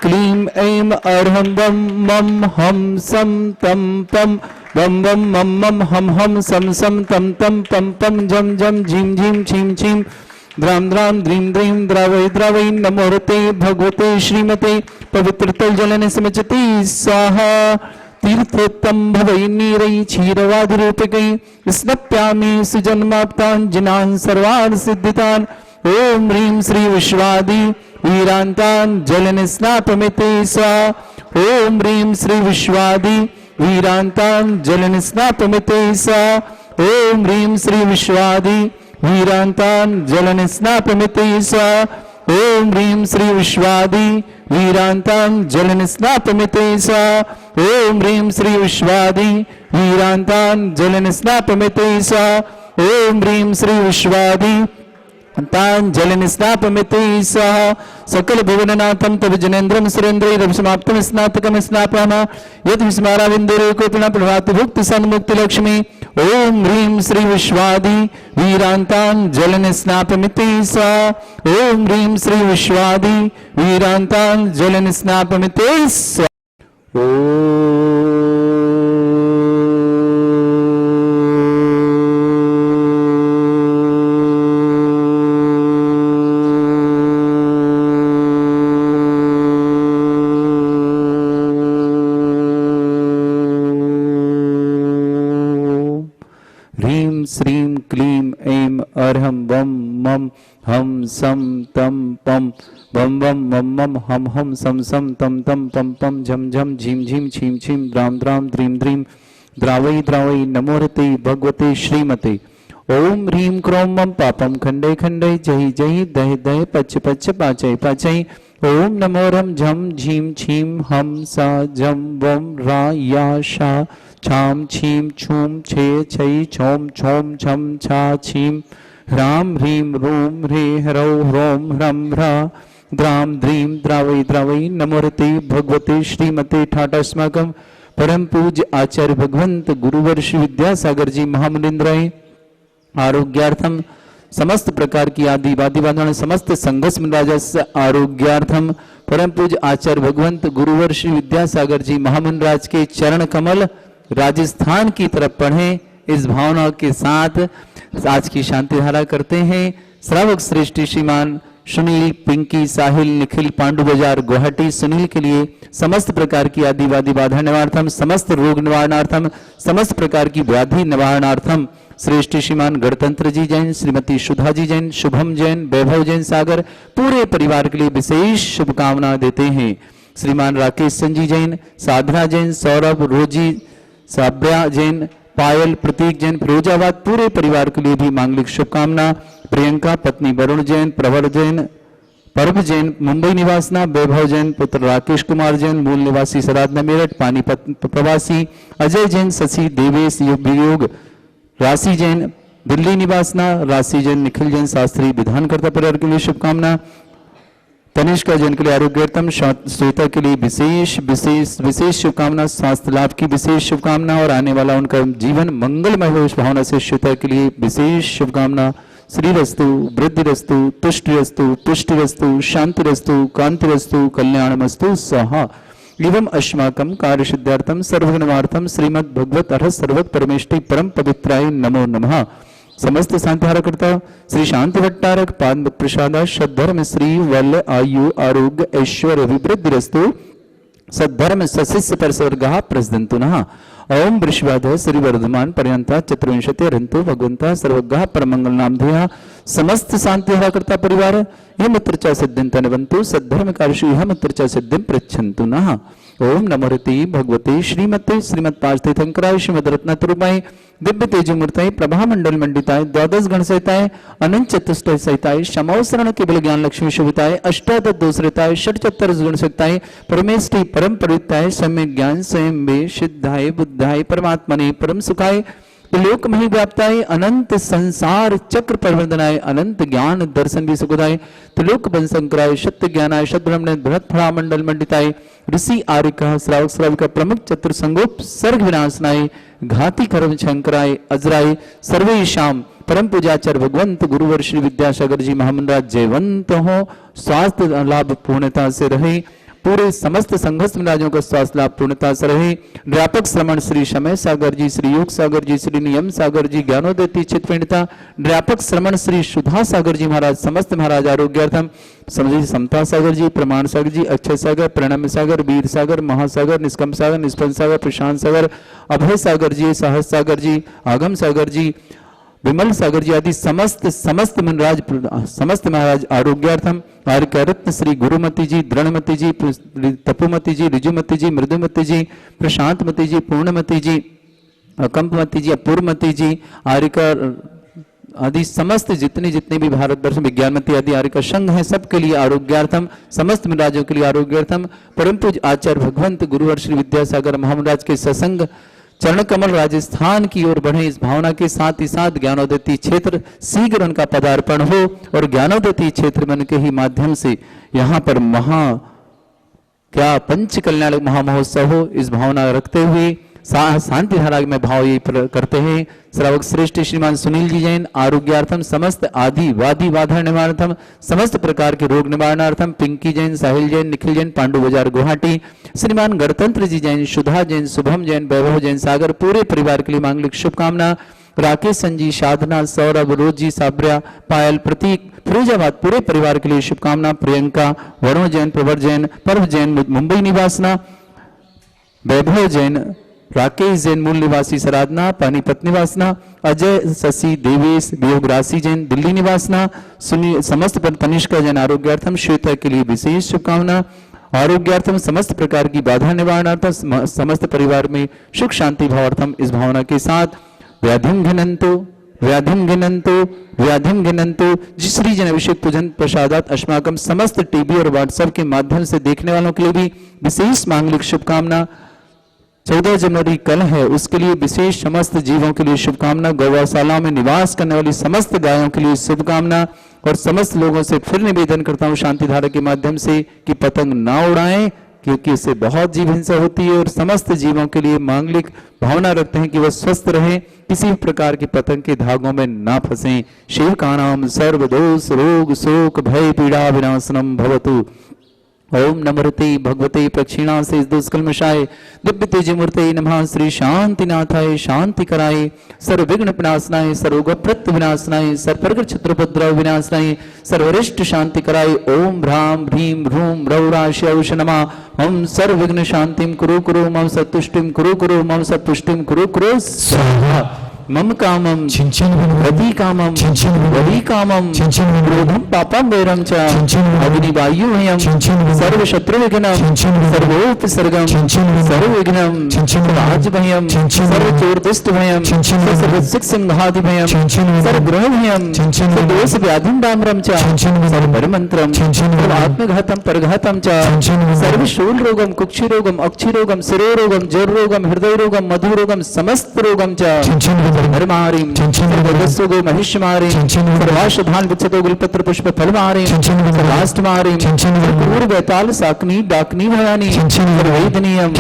क्लीं ऐं अर्हं वं मं हं सं तं पं वं वं मं मं हं हं सं सं तं तं पं पं झं झं झीं झीं छीं छीं द्रां द्रां द्रीं द्रीं द्रावै द्रावै नमोरते भगवते श्रीमते पवित्रतल जलन समचते स्वाहा तीर्थोत्तम भवै नीरै क्षीरवादिरूपकै स्नप्यामि सुजन्माप्ताञ्जनान् सर्वान् सिद्धितान् ओम ह्रीं श्री विश्वादि वीरांतान् जलनिस्नापमिते स्वाहा ओम ह्रीं श्री विश्वादि वीरांतान् जलनिस्नापमिते स्वाहा ओम ह्रीं श्री विश्वादि वीरांतान् जलनिस्नापमिते स्वाहा ओम ह्रीं श्री विश्वादि वीरांतान् जलनिस्नापमिते स्वाहा ओम ह्रीं श्री विश्वादि वीरांतान् जलनिस्नापमिते स्वाहा ओम ह्रीं श्री विश्वादि तान् जलनिस्नापमिते स्वाहा सकल भुवननाथं तव जनेन्द्रं सुरेन्द्रैरभिसमाप्तं स्नातकं स्नापयामः यत् विस्माराविन्दुरेकोपिना प्रभाति भुक्ति सन्मुक्ति लक्ष्मी ओम ह्रीं श्री विश्वादि वीरांतान् जलनिस्नापमिते स्वाहा ओम ह्रीं श्री विश्वादि वीरांतान् जलनिस्नापमिते स्वाहा श्रीं क्लीं ऐं अर्हं वं मं हं सं तं पं वं वं मं मं हं हं सं सं तं तं पं पं झं झं झीं झीं छीं छीं द्रां द्रां द्रीं द्रीं द्रावै द्रावै नमोरते भगवते श्रीमते ओम ह्रीं क्रों मं पापं खण्डै खण्डै जहि जहि दहि दहि पच पच पाचै पाचै ओम नमो रं झं झीं छीं हं सा झं वं रा या शा छाम छीम छूम छे छै छोम छोम छम छा छीम ह्रां ह्रीं रूं ह्रे ह्रौ ह्रौं ह्रं ह्रा द्रां द्रीं द्रावै द्रावै नमोरते भगवते श्रीमते ठाटास्माकं परम पूज्य आचार्य भगवंत गुरुवर श्री विद्यासागर जी महामुनिंद्राय आरोग्यार्थम समस्त प्रकार की आदि वादी बाधाओं समस्त संघर्ष राजस्य आरोग्यार्थम परम पूज्य आचार्य भगवंत गुरुवर श्री विद्यासागर जी महामुनिराज के चरण कमल राजस्थान की तरफ पढ़ें। इस भावना के साथ आज की शांति धारा करते हैं। श्रावक श्रेष्ठ श्रीमान सुनील, पिंकी, साहिल, निखिल, पांडु बाजार, गुवाहाटी सुनील के लिए समस्त प्रकार की आदिवादी बाधा निवारणार्थम, समस्त रोग निवारणार्थम, समस्त प्रकार की व्याधि निवारणार्थम श्रेष्ठ श्रीमान गणतंत्र जी जैन, श्रीमती सुधा जी जैन, शुभम जैन, वैभव जैन सागर पूरे परिवार के लिए विशेष शुभकामना देते हैं। श्रीमान राकेश संजी जैन, साधना जैन, सौरभ, रोजी, साब्या जैन, पायल, प्रतीक जैन, फिरोजाबाद पूरे परिवार के लिए भी मांगलिक शुभकामना। प्रियंका पत्नी वरुण जैन, प्रवर जैन, परब जैन मुंबई निवासना, वैभव जैन पुत्र राकेश कुमार जैन मूल निवासी सराधना मेरठ, पानीपत प्रवासी अजय जैन, शशि देवेश योग, राशि जैन दिल्ली निवासना, राशि जैन, निखिल जैन शास्त्री विधानकर्ता परिवार के लिए शुभकामना। तनिष्का जैन के लिए आरोग्यतम, श्वेता के लिए विशेष विशेष विशेष शुभकामना, स्वास्थ्य लाभ की विशेष शुभकामना और आने वाला उनका जीवन मंगलमय हो इस भावना से श्वेता के लिए विशेष शुभकामना। श्रीरस्तु, वृद्धिरस्तु, तुष्टिरस्तु, पुष्टिरस्तु, शांतिरस्तु, कांतिरस्तु, कल्याणमस्तु स्वाहा। एवं अस्माकं कार्य सिद्धार्थम सर्वगुणवार्थम श्रीमद् भगवत अर्थ सर्वत परमेष्टि परम पवित्राय नमो नमः। समस्त शांतिहारा करता श्री शांति भट्टारक पाद प्रसाद सद्धर्म श्री वल्ल आयु आरोग्य ऐश्वर्य अभिवृद्धिरस्तु सद्धर्म सशिष्य परस्वर्गः प्रसदन्तु नः। ओम वृषभाध श्री वर्धमान पर्यंता चतुर्विंशति रंतु भगवंता सर्वज्ञः परमंगल नामधेय समस्त शांतिहारा करता परिवार यमत्रचा सिद्धिं तनवन्तु सद्धर्म कार्यशु यमत्रचा सिद्धिं पृच्छन्तु नः। ओम नमोरति भगवते श्रीमते श्रीमत्पार्थतीर्थंकराय श्रीमद्रत्नतुर्मय दिव्य तेजमूर्ताय प्रभामंडल मंडिताय द्वादश गण सहिताय अनंत चतुष्टय सहिताय शमोसरण केवल ज्ञान लक्ष्मी शोभिताय अष्टादश दोषरिताय षट्चत्तर गुण सहिताय परमेष्टि परम पवित्राय सम्यक ज्ञान स्वयं वे सिद्धाय बुद्धाय परमात्मने परम सुखाय लोक मही व्याप्ताय अनंत संसार चक्र प्रवर्धनाय अनंत ज्ञान दर्शन भी सुखदाय त्रिलोक बंशंकराय सत्य ज्ञानाय शतब्रह्मण्य बृहत् फलामंडल मंडिताय ऋषि आर्यक श्रावक श्राविका प्रमुख चतुर्संगोप सर्ग विनाशनाय घाती कर्म शंकराय अजराय सर्वेशाम परम पूजाचार्य भगवंत गुरुवर श्री विद्यासागर जी महामंडल जयवंत हो, स्वास्थ्य लाभ पूर्णता से रहे, पूरे समस्त संघस्थ राजों का स्वास्थ्य लाभ पूर्णता से रहे। व्यापक श्रमण श्री समय सागर जी, श्री योग सागर जी, श्री नियम सागर जी, ज्ञानोदय चित्तपिंडता, व्यापक श्रमण श्री सुधा सागर जी महाराज, समस्त महाराज आरोग्यार्थम, समझी समता सागर जी, प्रमाण सागर जी, अक्षय सागर, प्रणम सागर, वीर सागर, महासागर, निष्कम सागर, निष्पन्न सागर, प्रशांत सागर, अभय सागर जी, साहस सागर जी, आगम सागर जी, विमल सागर जी आदि समस्त महाराज आरोग्यार्थम, आर्य रत्न श्री गुरुमती जी, दृढ़मती जी, तपुमती जी, ऋजुमती जी, मृदुमती जी, प्रशांतमती जी, पूर्णमती जी, अकंपमती जी, अपूर्वमती जी, आर्यका आदि समस्त जितने भी भारतवर्ष विज्ञानमती आदि आर्य का संघ है, सबके लिए आरोग्यार्थम, समस्त महाराजों के लिए आरोग्यार्थम, परम पूज्य आचार्य भगवंत गुरुवर श्री विद्यासागर महाराज के सत्संग चरण कमल राजस्थान की ओर बढ़े, इस भावना के साथ ही साथ ज्ञानोदय क्षेत्र शीघ्र उनका पदार्पण हो और ज्ञानोदय क्षेत्र में उनके ही माध्यम से यहाँ पर पंच कल्याण महामहोत्सव हो, इस भावना रखते हुए शांति धारा में भाव ये करते हैं। श्रावक श्रेष्ठ श्रीमान सुनील जी जैन आरोग्यार्थम, समस्त आदि वादी बाधा निवारणार्थम, समस्त प्रकार के रोग निवारणार्थम, पिंकी जैन, साहिल जैन, निखिल जैन, पांडु बाजार गुवाहाटी, श्रीमान गणतंत्र जी जैन, सुधा जैन, शुभम जैन, वैभव जैन सागर, पूरे परिवार के लिए मांगलिक शुभकामना। राकेश संजी, साधना, सौरभ, रोजी, साब्रिया, पायल, प्रतीक, फिरोजाबाद, पूरे परिवार के लिए शुभकामना। प्रियंका, वरुण जैन, प्रवर जैन, पर्व जैन, मुंबई निवासना, वैभव जैन, राकेश जैन, मूल निवासी सराधना, पानीपत निवासना, अजय, शशि, देवेश, वियोगराशि जैन, दिल्ली निवासना, समस्त तनिष्का जैन आरोग्यार्थम, श्वेता के लिए विशेष शुभकामना। आरोग्यार्थम, समस्त प्रकार की बाधा निवारणार्थम, समस्त परिवार में सुख शांति भावार्थम, इस भावना के साथ व्याधिम घिनंतो जिस श्री जन अभिषेक पूजन प्रसादात अस्माकम, समस्त टीवी और व्हाट्सएप के माध्यम से देखने वालों के लिए भी विशेष मांगलिक शुभकामना। 14 जनवरी कल है, उसके लिए विशेष समस्त जीवों के लिए शुभकामना। गौशालाओं में निवास करने वाली समस्त गायों के लिए शुभकामना और समस्त लोगों से फिर निवेदन करता हूं शांति धारा के माध्यम से कि पतंग ना उड़ाएं, क्योंकि इससे बहुत जीव हिंसा होती है और समस्त जीवों के लिए मांगलिक भावना रखते हैं कि वह स्वस्थ रहे, किसी भी प्रकार की पतंग के धागों में ना फंसे। शिव का नाम सर्वदोष रोग शोक भय पीड़ा विनाशनम भवतु। ओम नमृते भगवते प्रक्षिणा से दुष्कल्मषाय दिव्य तेज मूर्ते नमः। श्री शांतिनाथाय शांति कराय, सर्व विघ्न विनाशनाय, सर्वोग प्रत्य विनाशनाय, सर्वप्रग क्षत्रुपद्रव विनाशनाय, सर्वरिष्ट शांति कराय। ओम भ्राम भ्रीम भ्रूम रौराश्यौष नमः। ओम सर्व विघ्न शांतिम कुरु कुरु मम सत्तुष्टिम कुरु कुरु मम सत्तुष्टिम कुरु कुरु स्वाहा। मम कामम वदी कामम वदी कामम क्रोधम पापम वैरम च अग्निवायुमयम सर्व शत्रु विघ्नम सर्वोपसर्गम सर्व विघ्नम राजभयम सर्व चोरदुष्ट भयम सर्व सिंहादि भयम सर्व ग्रह भयम दोष व्याधिम डामरम च सर्व परमंत्रम सर्व आत्मघातम परघातम च सर्व शूल रोगम कुक्षि रोगम अक्षि रोगम शिरो रोगम जर रोगम हृदय रोगम मधु रोगम समस्त रोगम च धर्मारिम सर्वगस्सुगो महिष्मारिम सर्वाशधान विच्छतो गुलपत्र पुष्प फलमारिम सर्वाष्टमारिम पूर्व ताल साकनी डाकनी भयानी सर्ववेदनीयम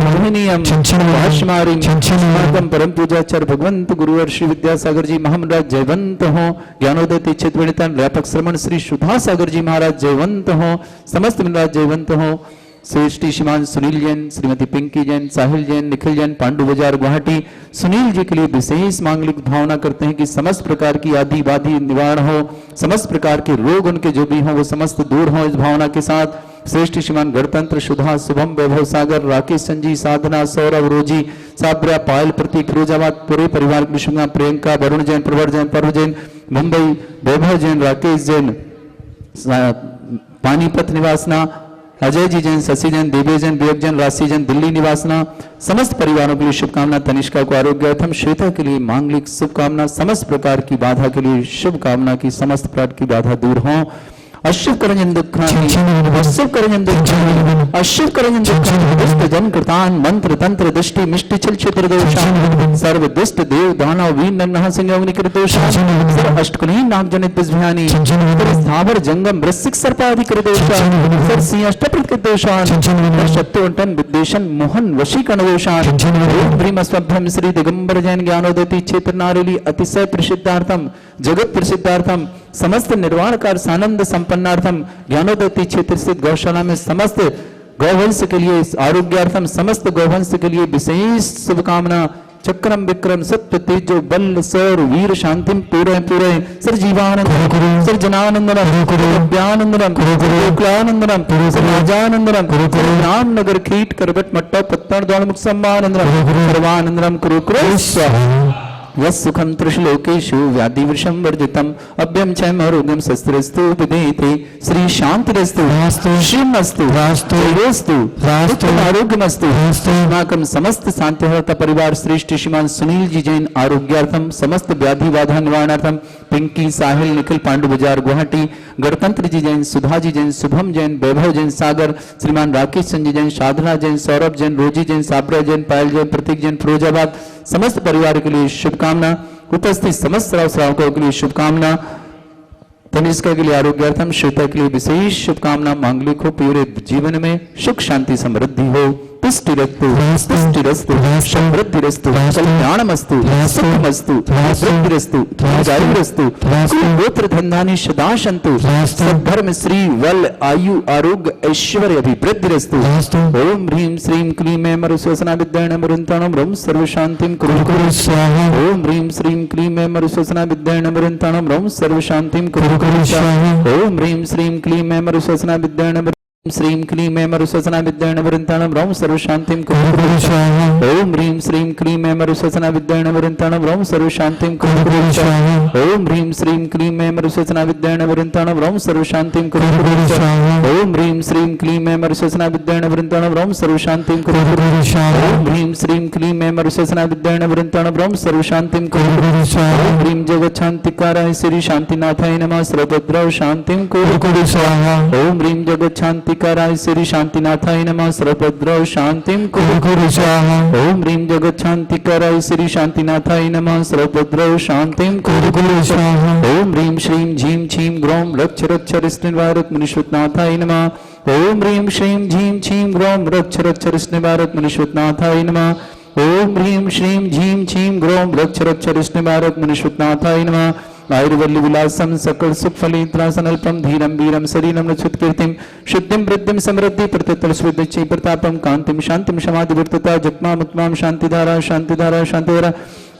मोहिनीयम सर्वाष्टमारिम। समागम परम पूजाचार्य भगवंत गुरुवर श्री विद्यासागर जी महाराज जयवंत हो। ज्ञानोदय चित्त व्यापक श्रमण श्री सुधा सागर जी महाराज जयवंत हो। समस्त महाराज जयवंत हो। श्रेष्ठी श्रीमान सुनील जैन, श्रीमती पिंकी जैन, साहिल जैन, निखिल जैन, पांडु बाजार गुवाहाटी, सुनील जी के लिए विशेष मांगलिक भावना करते हैं कि समस्त प्रकार की आदि बाधी निवारण हो, समस्त प्रकार के रोग उनके जो भी हों वो समस्त दूर हों, इस भावना के साथ। श्रेष्ठ श्रीमान गणतंत्र सुधा शुभम वैभव सागर, राकेश संजी, साधना, सौरभ, रोजी, साब्रिया, पायल, प्रतीक, फिरोजाबाद, पूरे परिवार की शुभकामना। प्रियंका, वरुण जैन, प्रवर जैन, पर्व जैन, मुंबई, वैभव जैन, राकेश जैन, पानीपत निवासना, अजय जी जैन, शशि जैन, देवी जैन, विवेक जैन, राशि जैन, दिल्ली निवासना, समस्त परिवारों के लिए शुभकामना। तनिष्का को आरोग्यार्थम, श्वेता के लिए मांगलिक शुभकामना, समस्त प्रकार की बाधा के लिए शुभकामना की समस्त प्रकार की बाधा दूर हो। अशुभ करंजन दुखानि अशुभ करंजन दुखानि अशुभ करंजन दुखानि दुष्ट जन कृतान मंत्र तंत्र दृष्टि मिष्टि चल क्षेत्र दोषान सर्व दुष्ट देव दानव वीर नरनः संयोगनि कृत दोषान सर्व अष्टकनी नाग जनित विषयानि स्थावर जंगम वृश्चिक सर्पादि कृत दोषान सर्व सिंह अष्टप्रत कृत दोषान शत्रुवंटन विद्वेषण मोहन वशीकरण दोषान ओम ह्रीम अस्वभ्यम श्री दिगंबर जैन ज्ञानोदय क्षेत्र नारेली अतिशय प्रसिद्धार्थम जगत प्रसिद्धार्थम समस्त निर्वाण कार सानंद संपन्नार्थम ज्ञानोदय क्षेत्र स्थित गौशाला में समस्त गौवंश के लिए आरोग्यार्थम समस्त गौवंश के लिए विशेष शुभकामना। चक्रम विक्रम सत्य तेजो बल सौर वीर शांतिम पूरे पूरे सर जीवानंद सर जनानंदनम व्यानंदनम गोकुलानंदनम राजानंदनम राम नगर कीट करबट मट्टा पत्तन द्वार मुख सम्मानंदनम सर्वानंदनम कुरु कुरु स्वाहा। यस्सुखम त्रिशलोकेषु व्याधिवृषं वर्जितम् अभ्यं चैम आरोग्यं शस्त्रस्तु विदेते श्री शांतिरस्तु श्रीमस्तु जयोस्तु आरोग्यमस्तु। अस्माकं समस्त शांतिहर्ता परिवार श्रेष्ठ श्रीमान सुनील जी जैन आरोग्यार्थम समस्त व्याधि बाधा निवारणार्थम पिंकी साहिल निखिल पांडु बाजार गुवाहाटी गणतंत्र जी जैन सुधा जी जैन शुभम जैन वैभव जैन सागर श्रीमान राकेश चंद जी जैन साधना जैन सौरभ जैन रोजी जैन साबरा जैन पायल जैन प्रतीक जैन फिरोजाबाद समस्त परिवार के लिए शुभकामना। उपस्थित समस्त श्रावकों के लिए शुभकामना। तनिष्का के लिए आरोग्यार्थम श्वेता के लिए विशेष शुभकामना। मांगलिक हो पूरे जीवन में सुख शांति समृद्धि हो। पुष्टिरस्तु पुष्टिरस्तु समृद्धिरस्तु कल्याणमस्तु सुखमस्तु वृद्धिरस्तु दीर्घायुरस्तु गोत्र धन्धानि सदा सन्तु सद्धर्म श्री वल आयु आरोग्य ऐश्वर्य अभिवृद्धिरस्तु। ओम ह्रीं श्रीं क्लीं ऐं मरुश्वसना विद्याण मरुन्ताणं रं सर्वशान्तिं कुरु कुरु स्वाहा। ओम ह्रीं श्रीं क्लीं ऐं मरुश्वसना विद्याण मरुन्ताणं रं सर्वशान्तिं कुरु कुरु स्वाहा। ओम ह्रीं श्रीं क्लीं ऐं मरुश्वसना विद्याण श्रीं क्लीं ऐं मरुश्वसना विद्याण वृन्ताणं रं सर्वशान्तिं कुरु कुरु स्वाहा। ओम ह्रीं श्रीं क्लीं ऐं मरुश्वसना विद्याण वृन्ताणं रं सर्वशान्तिं कुरु कुरु स्वाहा। ओम ह्रीं श्रीं क्लीं ऐं मरुश्वसना विद्याण वृन्ताणं रं सर्वशान्तिं कुरु कुरु स्वाहा। ओम ह्रीं श्रीं क्लीं ऐं मरुश्वसना विद्याण वृन्ताणं रं सर्वशान्तिं कुरु कुरु स्वाहा। ओम ह्रीं श्रीं क्लीं ऐं मरुश्वसना विद्याण वृन्ताणं रं सर्वशान्तिं कुरु कुरु स्वाहा। ओम ह्रीं जगच्छान्तिकाराय श्री शान्तिनाथाय नमः सर्वभद्राय शान्तिं कुरु कुरु स्वाहा। ओम ह्रीं जगच्छान्ति कराय श्री शांतिनाथाय नमः सर्वभद्राय शांतिं कुरु कुरु स्वाहा। ओम ह्रीं जगत शांति कराय श्री शांतिनाथाय नमः सर्वभद्राय शांतिं कुरु कुरु स्वाहा। ओम ह्रीं श्रीं झीं छीं ग्रौं रक्ष रक्ष रिष्णिवारक मुनिश्वतनाथाय नमः। ओम ह्रीं श्रीं झीं छीं ग्रौं रक्ष रक्ष रिष्णिवारक मुनिश्वतनाथाय नमः। ओम ह्रीं श्रीं झीं छीं ग्रौं रक्ष रक्ष रिष्णिवारक मुनिश्वतनाथाय नमः। आयुर्वल्ली विलासम सकल सुख फलित्रासनल्पम धीरम वीरम शरीरम रक्षुत कीर्तिम शुद्धिम वृद्धिम समृद्धि प्रत्यतल स्विद्धिं प्रतापम कांतिम शांतिम समाधि वर्तता जपमा मुक्माम शांतिधारा शांतिधारा शांतिधारा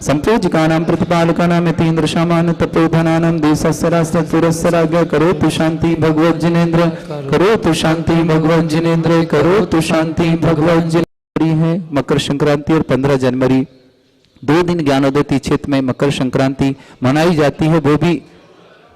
संपूजिकानां प्रतिपालकानां यतीन्द्र शामान तपोधनानां देशस्सरास्त्रपुरस्सराज्ञ करोतु शांति भगवत जिनेन्द्र करोतु शांति भगवत जिनेन्द्र करोतु शांति भगवत जिनेन्द्र। है मकर संक्रांति और 15 जनवरी 2 दिन ज्ञानोदय क्षेत्र में मकर संक्रांति मनाई जाती है। वो भी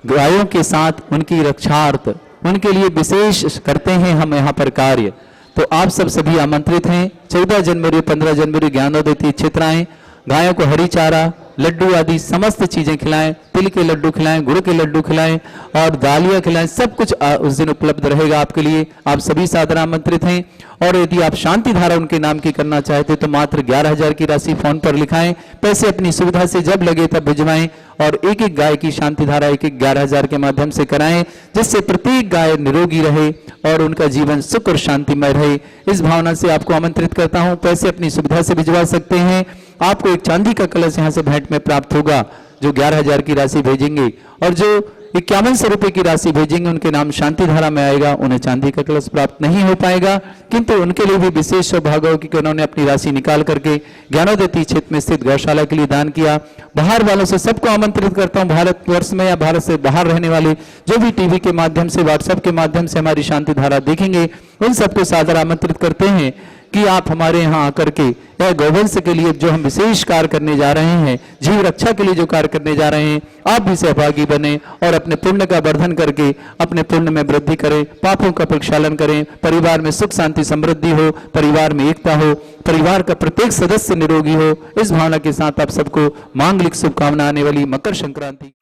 गायों के साथ उनकी रक्षार्थ उनके लिए विशेष करते हैं हम यहाँ पर कार्य। तो आप सब सभी आमंत्रित हैं। 14 जनवरी 15 जनवरी ज्ञानोदय क्षेत्र आए। गायों को हरी चारा लड्डू आदि समस्त चीजें खिलाएं। तिल के लड्डू खिलाएं, गुड़ के लड्डू खिलाएं और दालियां खिलाएं। सब कुछ उस दिन उपलब्ध रहेगा आपके लिए। आप सभी सादर आमंत्रित हैं। और यदि आप शांति धारा उनके नाम की करना चाहते तो मात्र 11,000 की राशि फोन पर लिखाएं। पैसे अपनी सुविधा से जब लगे तब भिजवाएं और एक एक गाय की शांति धारा एक 11,000 के माध्यम से कराएं, जिससे प्रत्येक गाय निरोगी रहे और उनका जीवन सुख और शांतिमय रहे। इस भावना से आपको आमंत्रित करता हूं। पैसे अपनी सुविधा से भिजवा सकते हैं। आपको एक चांदी का कलश यहां से भेंट में प्राप्त होगा जो 11,000 की राशि भेजेंगे, और जो 5100 रुपए की राशि भेजेंगे उनके नाम शांति धारा में आएगा। उन्हें चांदी का कलश प्राप्त नहीं हो पाएगा, किंतु उनके लिए भी विशेष सौभाग्य हो क्योंकि उन्होंने अपनी राशि निकाल करके ज्ञानोदय क्षेत्र में स्थित गौशाला के लिए दान किया। बाहर वालों से सबको आमंत्रित करता हूं, भारतवर्ष में या भारत से बाहर रहने वाले जो भी टीवी के माध्यम से व्हाट्सएप के माध्यम से हमारी शांति धारा देखेंगे उन सबको सादर आमंत्रित करते हैं कि आप हमारे यहाँ आकर के या गौवंश के लिए जो हम विशेष कार्य करने जा रहे हैं, जीव रक्षा के लिए जो कार्य करने जा रहे हैं, आप भी सहभागी बने और अपने पुण्य का वर्धन करके अपने पुण्य में वृद्धि करें, पापों का प्रक्षालन करें, परिवार में सुख शांति समृद्धि हो, परिवार में एकता हो, परिवार का प्रत्येक सदस्य निरोगी हो। इस भावना के साथ आप सबको मांगलिक शुभकामना आने वाली मकर संक्रांति